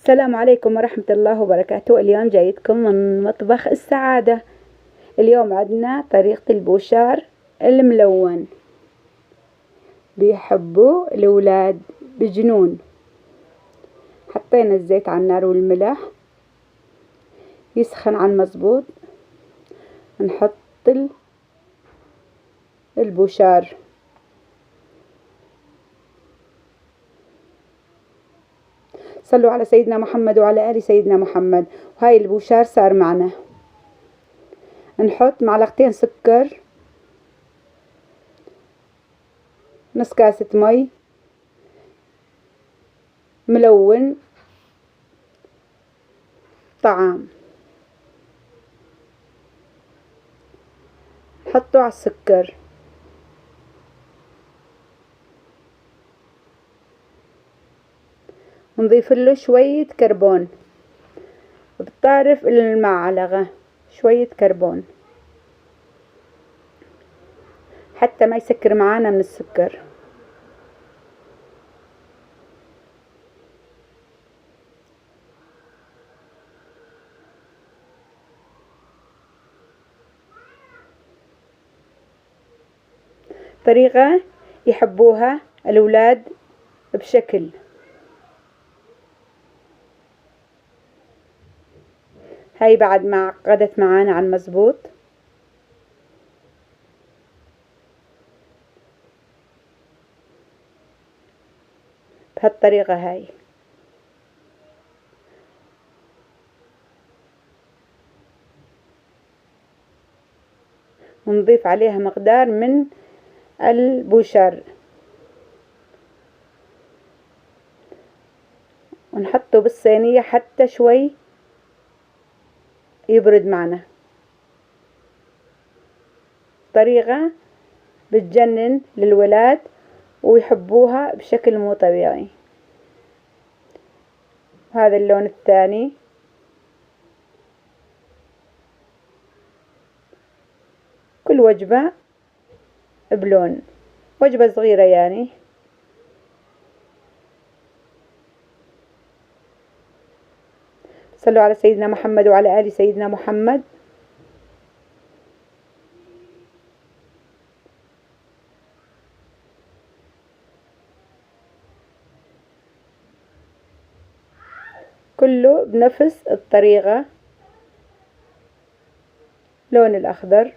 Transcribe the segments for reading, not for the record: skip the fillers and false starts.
السلام عليكم ورحمة الله وبركاته. اليوم جايتكم من مطبخ السعادة. اليوم عندنا طريقة البوشار الملون، بيحبوه الأولاد بجنون. حطينا الزيت على النار والملح يسخن على المظبوط، نحط البوشار. صلوا على سيدنا محمد وعلى آل سيدنا محمد. وهاي البوشار صار معنا. نحط معلقتين سكر، نص كاسة مي ملون طعام، حطوا على السكر. نضيف له شوية كربون بطرف المعلقة، شوية كربون حتى ما يسكر معانا من السكر. طريقة يحبوها الأولاد بشكل. هاي بعد ما عقدت معانا على المظبوط، بهالطريقة هاي. ونضيف عليها مقدار من البوشار ونحطه بالصينية حتى شوي يبرد معنا. طريقة بتجنن للولاد ويحبوها بشكل مو طبيعي. هذا اللون الثاني. كل وجبة بلون، وجبة صغيرة يعني. صلوا على سيدنا محمد وعلى آل سيدنا محمد. كله بنفس الطريقة. لون الأخضر،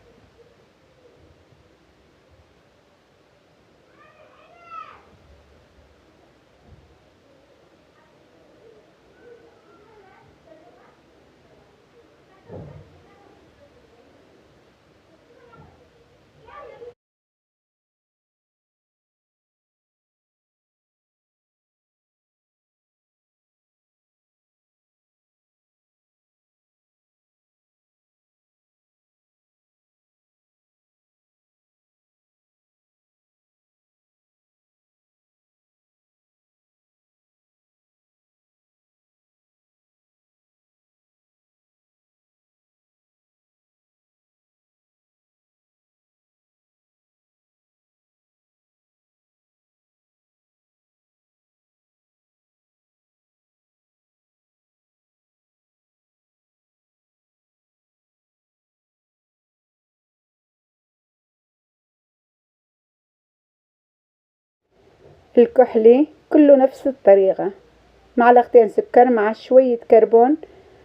الكحلي كله نفس الطريقة. معلقتين سكر مع شوية كربون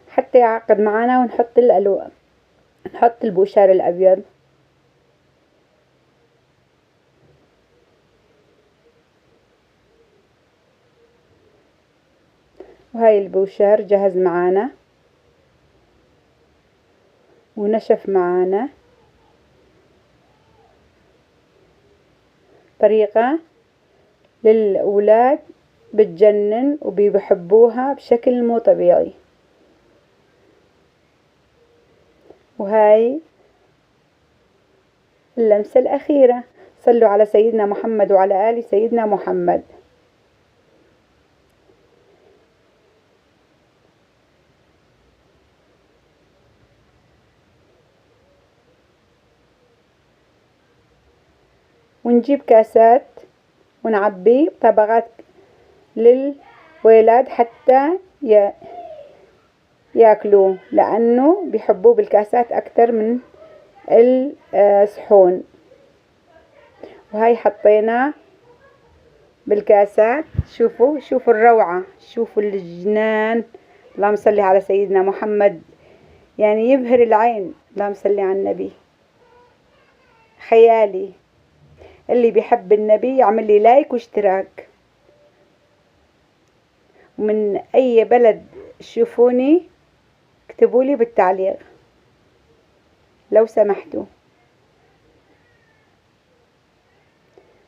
حتى يعقد معانا. ونحط الألوان، نحط البوشار الأبيض. وهاي البوشار جهز معانا ونشف معانا. طريقة للأولاد بتجنن وبيحبوها بشكل مو طبيعي. وهاي اللمسة الأخيرة. صلوا على سيدنا محمد وعلى آل سيدنا محمد. ونجيب كاسات ونعبي طبقات للولاد حتى ياكلوه، لأنه بيحبوه بالكاسات أكتر من الصحون. وهي حطيناه بالكاسات. شوفوا الروعة، شوفوا الجنان. اللهم صل على سيدنا محمد، يعني يبهر العين. اللهم صل على النبي، خيالي. اللي بيحب النبي يعمل لي لايك واشتراك. ومن أي بلد تشوفوني اكتبوا لي بالتعليق لو سمحتوا.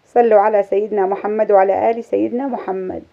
صلوا على سيدنا محمد وعلى آل سيدنا محمد.